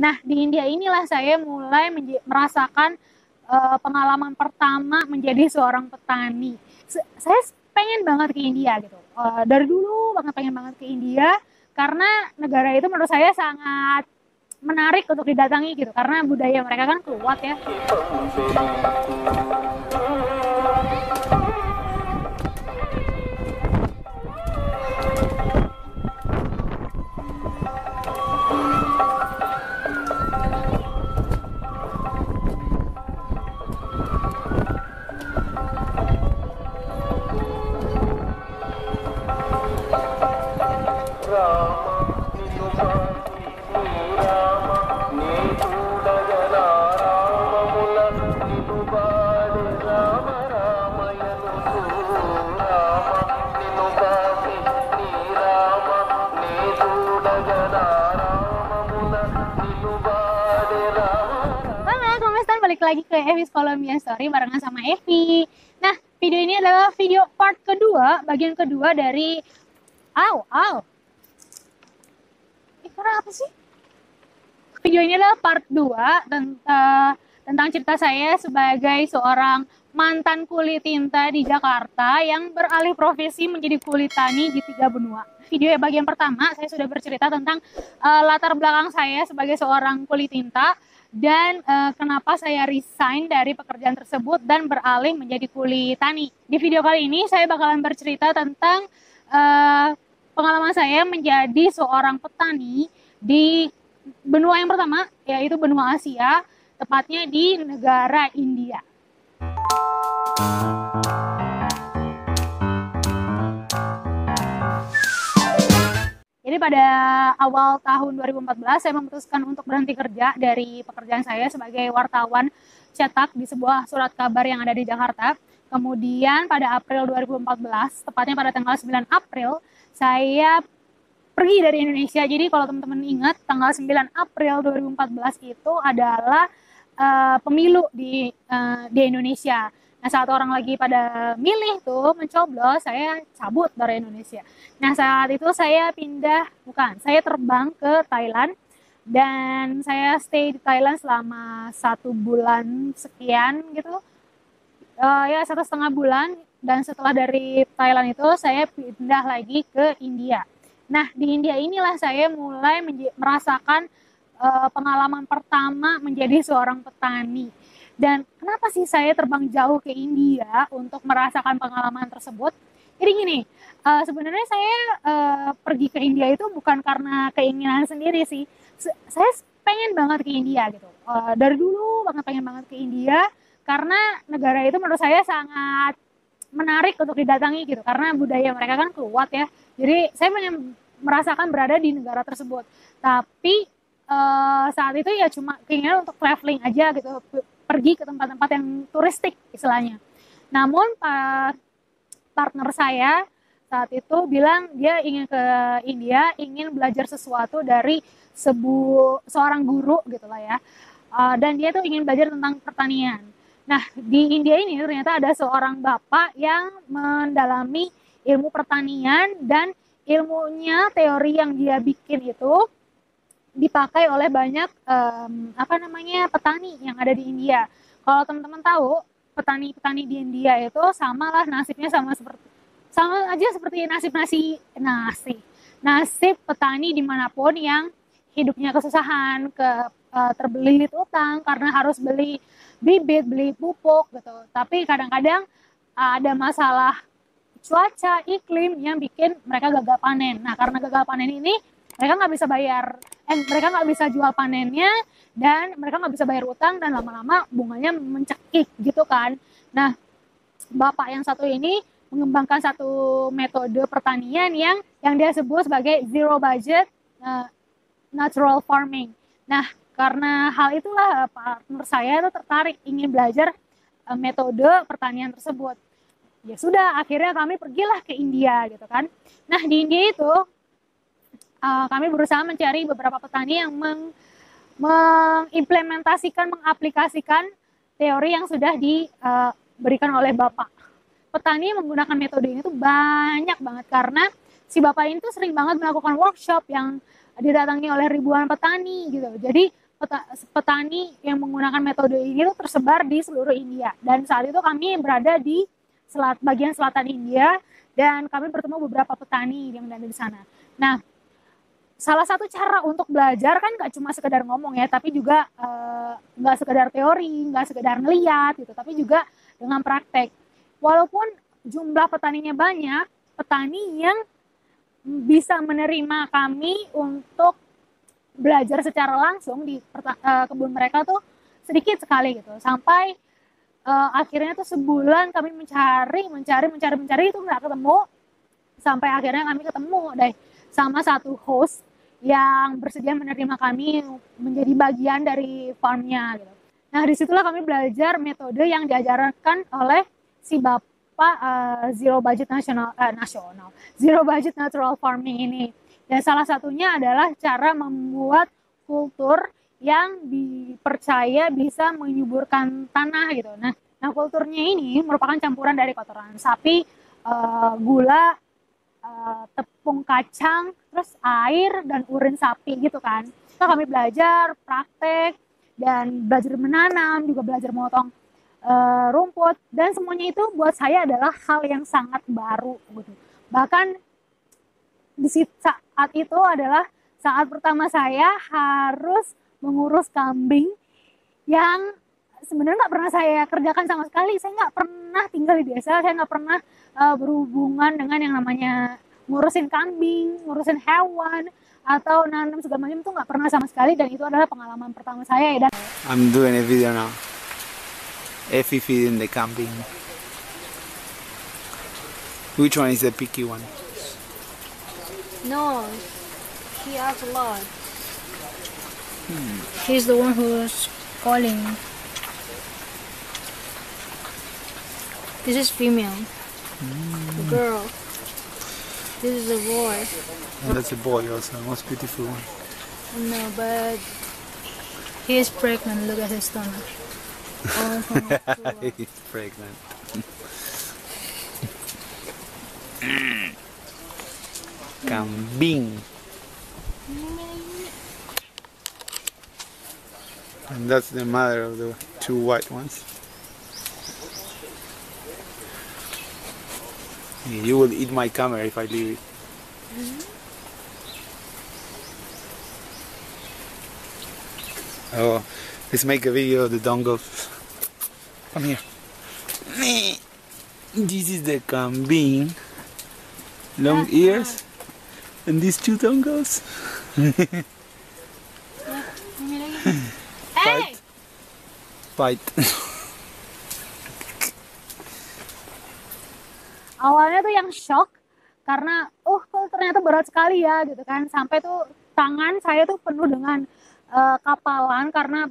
Nah, di India inilah saya mulai merasakan pengalaman pertama menjadi seorang petani. Saya pengen banget ke India gitu. Dari dulu banget pengen banget ke India karena negara itu menurut saya sangat menarik untuk didatangi gitu karena budaya mereka kan kuat ya. Halo, Kamestan, balik lagi ke Evi's Colombian Story barengan sama Evi. Nah, video ini adalah video part kedua, bagian kedua dari kenapa sih? Video ini adalah part 2 tentang cerita saya sebagai seorang mantan kulit tinta di Jakarta yang beralih profesi menjadi kulit tani di 3 benua. Video bagian pertama saya sudah bercerita tentang latar belakang saya sebagai seorang kulit tinta dan kenapa saya resign dari pekerjaan tersebut dan beralih menjadi kulit tani. Di video kali ini saya bakalan bercerita tentang pengalaman saya menjadi seorang petani di benua yang pertama, yaitu benua Asia, tepatnya di negara India. Jadi pada awal tahun 2014 saya memutuskan untuk berhenti kerja dari pekerjaan saya sebagai wartawan cetak di sebuah surat kabar yang ada di Jakarta. Kemudian pada April 2014, tepatnya pada tanggal 9 April, saya pergi dari Indonesia. Jadi kalau teman-teman ingat, tanggal 9 April 2014 itu adalah pemilu di Indonesia. Nah, saat orang lagi pada milih tuh mencoblos, saya cabut dari Indonesia. Nah, saat itu saya saya terbang ke Thailand dan saya stay di Thailand selama 1 bulan sekian gitu. Ya 1,5 bulan, dan setelah dari Thailand itu saya pindah lagi ke India. Nah, di India inilah saya mulai merasakan pengalaman pertama menjadi seorang petani. Dan kenapa sih saya terbang jauh ke India untuk merasakan pengalaman tersebut? Jadi gini, sebenarnya saya pergi ke India itu bukan karena keinginan sendiri sih. Saya pengen banget ke India gitu. Dari dulu banget pengen banget ke India karena negara itu menurut saya sangat menarik untuk didatangi gitu karena budaya mereka kan kuat ya. Jadi saya pengen merasakan berada di negara tersebut. Tapi saat itu ya cuma keinginan untuk traveling aja gitu, pergi ke tempat-tempat yang turistik istilahnya. Namun partner saya saat itu bilang dia ingin ke India, ingin belajar sesuatu dari seorang guru gitu lah ya. Dan dia tuh ingin belajar tentang pertanian. Nah, di India ini ternyata ada seorang bapak yang mendalami ilmu pertanian dan ilmunya, teori yang dia bikin itu dipakai oleh banyak petani yang ada di India. Kalau teman-teman tahu, petani-petani di India itu samalah nasibnya sama aja seperti nasib petani dimanapun yang hidupnya kesusahan, terbelit utang karena harus beli bibit, beli pupuk gitu. Tapi kadang-kadang ada masalah cuaca, iklim yang bikin mereka gagal panen. Nah, karena gagal panen ini mereka nggak bisa mereka nggak bisa jual panennya dan mereka nggak bisa bayar utang dan lama-lama bunganya mencekik gitu kan. Nah, bapak yang satu ini mengembangkan satu metode pertanian yang dia sebut sebagai zero budget natural farming. Nah, karena hal itulah partner saya itu tertarik ingin belajar metode pertanian tersebut. Ya sudah, akhirnya kami pergilah ke India gitu kan. Nah, di India itu kami berusaha mencari beberapa petani yang mengaplikasikan teori yang sudah diberikan oleh Bapak. Petani menggunakan metode ini tuh banyak banget karena si Bapak ini tuh sering banget melakukan workshop yang didatangi oleh ribuan petani gitu. Jadi petani yang menggunakan metode ini tuh tersebar di seluruh India. Dan saat itu kami berada di bagian selatan India dan kami bertemu beberapa petani yang ada di sana. Nah, salah satu cara untuk belajar kan nggak cuma sekedar ngomong ya, tapi juga nggak sekedar teori, nggak sekedar ngeliat gitu, tapi juga dengan praktek. Walaupun jumlah petaninya banyak, petani yang bisa menerima kami untuk belajar secara langsung di kebun mereka tuh sedikit sekali gitu. Sampai akhirnya tuh sebulan kami mencari itu nggak ketemu. Sampai akhirnya kami ketemu deh sama satu host yang bersedia menerima kami menjadi bagian dari farmnya gitu. Nah, disitulah kami belajar metode yang diajarkan oleh si bapak zero budget zero budget natural farming ini. Dan salah satunya adalah cara membuat kultur yang dipercaya bisa menyuburkan tanah gitu. Nah, kulturnya ini merupakan campuran dari kotoran sapi, gula, tepung kacang, terus air dan urin sapi gitu kan. Kita kami belajar praktek dan belajar menanam, juga belajar memotong rumput, dan semuanya itu buat saya adalah hal yang sangat baru gitu. Bahkan di saat itu adalah saat pertama saya harus mengurus kambing yang sebenarnya nggak pernah saya kerjakan sama sekali. Saya nggak pernah tinggal di desa, saya nggak pernah berhubungan dengan yang namanya ngurusin kambing, ngurusin hewan, atau nanam segala macam, itu nggak pernah sama sekali, dan itu adalah pengalaman pertama saya ya. Dan I'm doing a video now. Effie feeding the kambing. Which one is the picky one? No, he has a lot. He's the one who's calling. This is female. The girl. This is a boy. And that's a boy also, the most beautiful one. No, but he's pregnant. Look at his stomach. Oh, He's pregnant. Kambing. And that's the mother of the two white ones. You will eat my camera if I leave it. Oh, let's make a video of the dongles. Come here. This is the kambing. Long ears. And these two dongles. hey, Fight. awalnya tuh yang shock karena kok ternyata berat sekali ya gitu kan, sampai tuh tangan saya tuh penuh dengan kapalan karena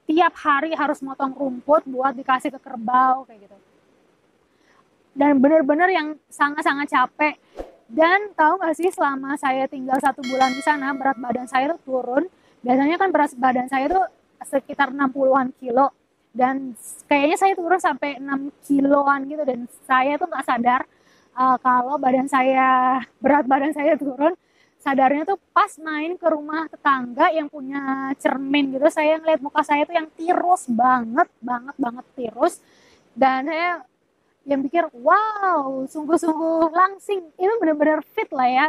tiap hari harus motong rumput buat dikasih ke kerbau kayak gitu, dan bener-bener yang sangat-sangat capek. Dan tahu nggak sih, selama saya tinggal 1 bulan di sana, berat badan saya tuh turun. Biasanya kan berat badan saya tuh sekitar 60-an kilo, dan kayaknya saya turun sampai 6 kiloan gitu, dan saya tuh nggak sadar kalau berat badan saya turun. Sadarnya tuh pas main ke rumah tetangga yang punya cermin gitu, saya ngeliat muka saya tuh yang tirus banget tirus, dan saya yang pikir wow, sungguh-sungguh langsing, itu benar-benar fit lah ya.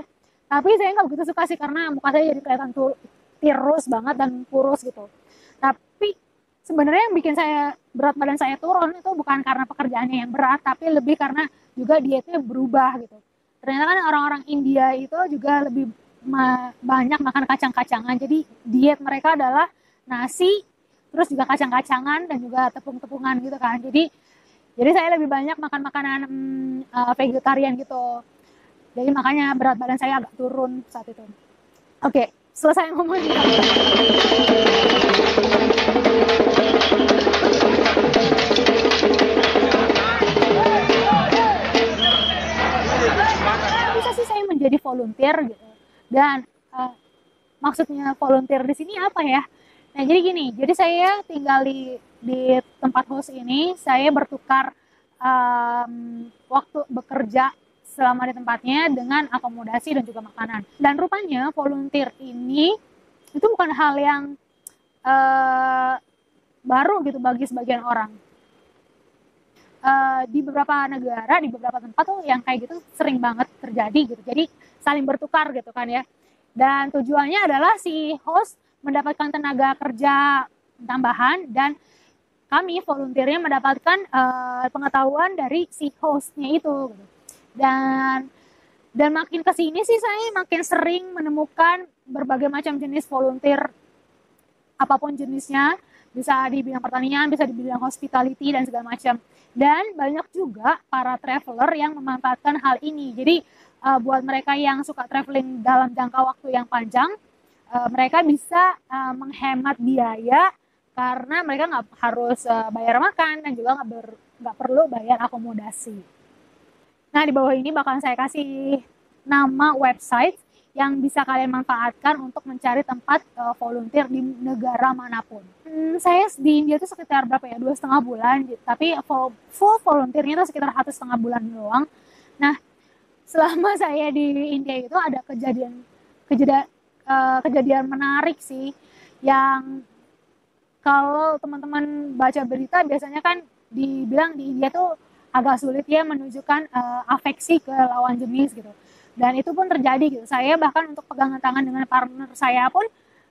Tapi saya nggak begitu suka sih, karena muka saya jadi kelihatan tuh tirus banget dan kurus gitu. Tapi sebenarnya yang bikin berat badan saya turun itu bukan karena pekerjaannya yang berat, tapi lebih karena juga dietnya berubah gitu. Ternyata kan orang-orang India itu juga lebih banyak makan kacang-kacangan. Jadi diet mereka adalah nasi, terus juga kacang-kacangan dan juga tepung-tepungan gitu kan. Jadi saya lebih banyak makan makanan vegetarian gitu. Jadi makanya berat badan saya agak turun saat itu. Oke, selesai ngomongin. Bisa sih saya menjadi volunteer gitu. Dan maksudnya volunteer di sini apa ya? Nah, jadi gini, jadi saya tinggal di tempat host ini, saya bertukar waktu bekerja selama di tempatnya dengan akomodasi dan juga makanan. Dan rupanya volunteer ini itu bukan hal yang baru gitu bagi sebagian orang. Di beberapa negara, di beberapa tempat tuh yang kayak gitu sering banget terjadi gitu. Jadi saling bertukar gitu kan ya. Dan tujuannya adalah si host mendapatkan tenaga kerja tambahan dan kami volunteernya mendapatkan pengetahuan dari si hostnya itu. Gitu. Dan makin kesini sih saya makin sering menemukan berbagai macam jenis volunteer apapun jenisnya, bisa di bidang pertanian, bisa di bidang hospitality dan segala macam. Dan banyak juga para traveler yang memanfaatkan hal ini. Jadi buat mereka yang suka traveling dalam jangka waktu yang panjang, mereka bisa menghemat biaya karena mereka nggak harus bayar makan dan juga nggak perlu bayar akomodasi. Nah, di bawah ini bakalan saya kasih nama website yang bisa kalian manfaatkan untuk mencari tempat volunteer di negara manapun. Saya di India itu sekitar berapa ya, 2,5 bulan, tapi full volunteernya itu sekitar 1,5 bulan doang. Nah, selama saya di India itu ada kejadian menarik sih, yang kalau teman-teman baca berita biasanya kan dibilang di India tuh agak sulit ya menunjukkan afeksi ke lawan jenis gitu. Dan itu pun terjadi gitu. Saya bahkan untuk pegangan tangan dengan partner saya pun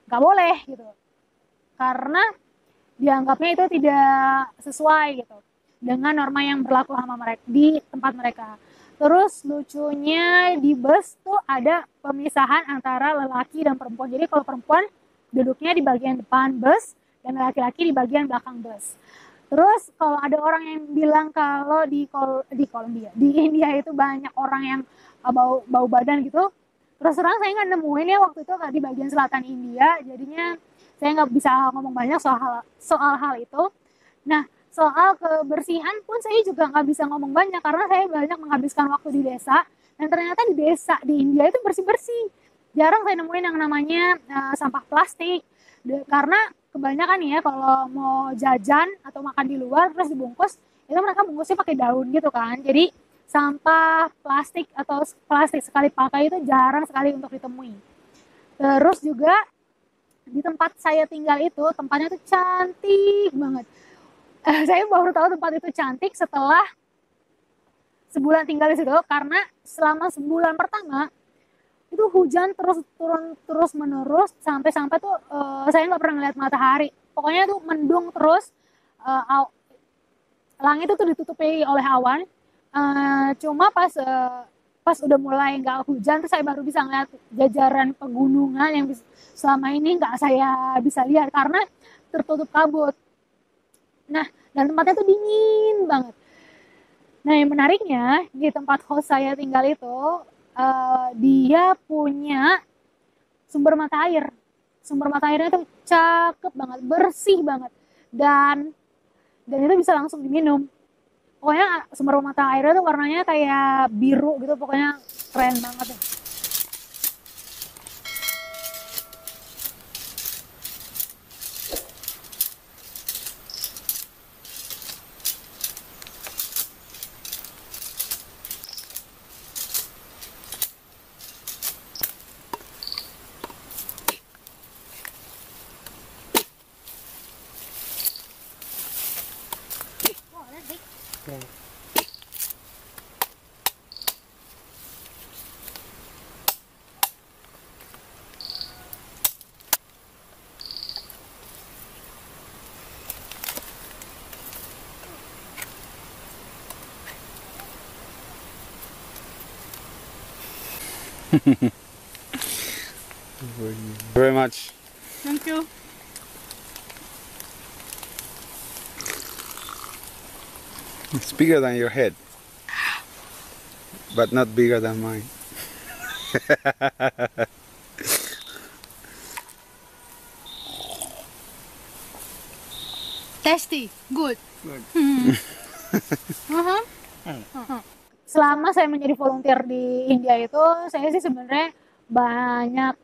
nggak boleh gitu. Karena dianggapnya itu tidak sesuai gitu dengan norma yang berlaku sama mereka di tempat mereka. Terus lucunya di bus tuh ada pemisahan antara lelaki dan perempuan. Jadi kalau perempuan duduknya di bagian depan bus dan laki-laki di bagian belakang bus. Terus kalau ada orang yang bilang kalau di Kolombia, di India itu banyak orang yang bau badan gitu, terus terang saya nggak nemuin ya waktu itu di bagian selatan India, jadinya saya nggak bisa ngomong banyak soal hal itu. Nah, soal kebersihan pun saya juga nggak bisa ngomong banyak karena saya banyak menghabiskan waktu di desa, dan ternyata di desa di India itu bersih-bersih. Jarang saya nemuin yang namanya sampah plastik, karena kebanyakan nih ya kalau mau jajan atau makan di luar terus dibungkus, itu mereka bungkusnya pakai daun gitu kan. Jadi sampah plastik atau plastik sekali pakai itu jarang sekali untuk ditemui. Terus juga di tempat saya tinggal itu, tempatnya tuh cantik banget. Saya baru tahu tempat itu cantik setelah sebulan tinggal di situ, karena selama sebulan pertama itu hujan terus menerus sampai tuh saya nggak pernah ngeliat matahari. Pokoknya tuh mendung terus, langit itu ditutupi oleh awan. Cuma pas udah mulai nggak hujan, terus saya baru bisa ngeliat jajaran pegunungan yang selama ini nggak saya bisa lihat karena tertutup kabut. Nah, dan tempatnya tuh dingin banget. Nah, yang menariknya di tempat host saya tinggal itu, dia punya sumber mata air. Sumber mata airnya tuh cakep banget, bersih banget, dan itu bisa langsung diminum. Pokoknya sumber mata airnya tuh warnanya kayak biru gitu, pokoknya keren banget ya. Very much. Thank you. It's bigger than your head, but not bigger than mine. Tasty. Good. Good. Selama saya menjadi volunteer di India itu, saya sih sebenarnya banyak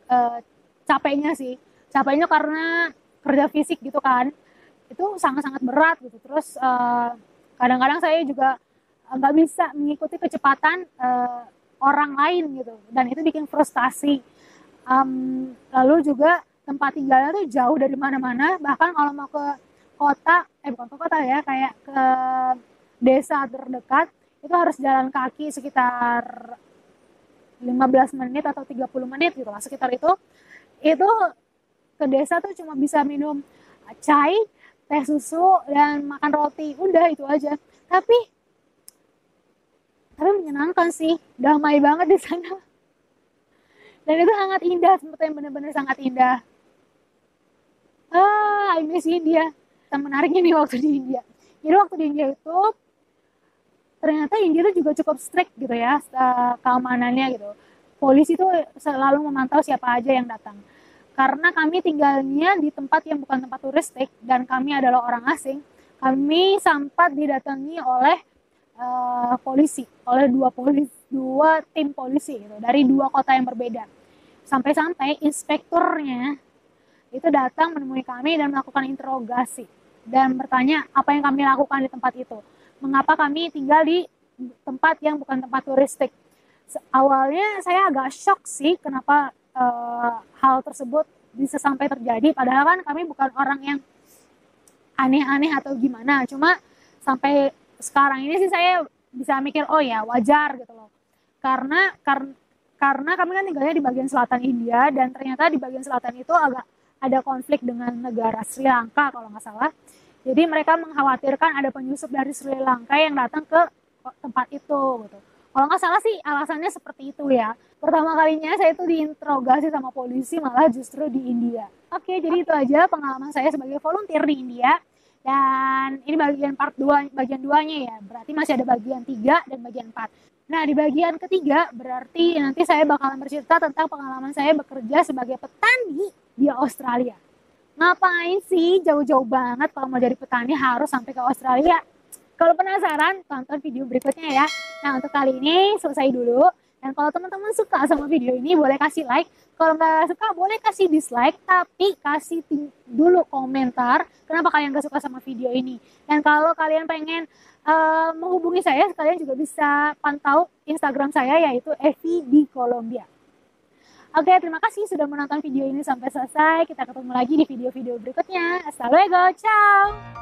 capeknya sih. Capeknya karena kerja fisik gitu kan, itu sangat-sangat berat gitu. Terus kadang-kadang saya juga nggak bisa mengikuti kecepatan orang lain gitu, dan itu bikin frustasi. Lalu juga tempat tinggalnya tuh jauh dari mana-mana. Bahkan kalau mau ke kota, bukan ke kota ya, kayak ke desa terdekat, itu harus jalan kaki sekitar 15 menit atau 30 menit gitu lah, sekitar itu ke desa tuh cuma bisa minum chai, teh susu, dan makan roti, udah itu aja. Tapi menyenangkan sih, damai banget di sana. Dan itu sangat indah, sebetulnya benar-benar sangat indah. I miss India. Yang menariknya nih waktu di India. Jadi waktu di India itu ternyata India itu juga cukup strict gitu ya, keamanannya gitu. Polisi itu selalu memantau siapa aja yang datang. Karena kami tinggalnya di tempat yang bukan tempat turistik dan kami adalah orang asing, kami sempat didatangi oleh polisi, oleh dua tim polisi gitu, dari 2 kota yang berbeda. Sampai-sampai inspekturnya itu datang menemui kami dan melakukan interogasi dan bertanya apa yang kami lakukan di tempat itu. Mengapa kami tinggal di tempat yang bukan tempat turistik. Awalnya saya agak shock sih kenapa hal tersebut bisa sampai terjadi. Padahal kan kami bukan orang yang aneh-aneh atau gimana. Cuma sampai sekarang ini sih saya bisa mikir, oh ya wajar gitu loh. Karena kami kan tinggalnya di bagian selatan India dan ternyata di bagian selatan itu agak ada konflik dengan negara Sri Lanka kalau nggak salah. Jadi mereka mengkhawatirkan ada penyusup dari Sri Lanka yang datang ke tempat itu gitu. Kalau nggak salah sih alasannya seperti itu ya. Pertama kalinya saya itu diinterogasi sama polisi malah justru di India. Oke, jadi itu aja pengalaman saya sebagai volunteer di India. Dan ini bagian part 2, bagian 2-nya ya. Berarti masih ada bagian 3 dan bagian 4. Nah, di bagian ketiga berarti nanti saya bakalan bercerita tentang pengalaman saya bekerja sebagai petani di Australia. Ngapain sih jauh-jauh banget kalau mau jadi petani harus sampai ke Australia? Kalau penasaran, tonton video berikutnya ya. Nah, untuk kali ini selesai dulu. Dan kalau teman-teman suka sama video ini, boleh kasih like. Kalau nggak suka, boleh kasih dislike. Tapi kasih dulu komentar kenapa kalian nggak suka sama video ini. Dan kalau kalian pengen menghubungi saya, kalian juga bisa pantau Instagram saya, yaitu Evi di Kolombia. Oke, terima kasih sudah menonton video ini sampai selesai. Kita ketemu lagi di video-video berikutnya. Hasta luego, ciao!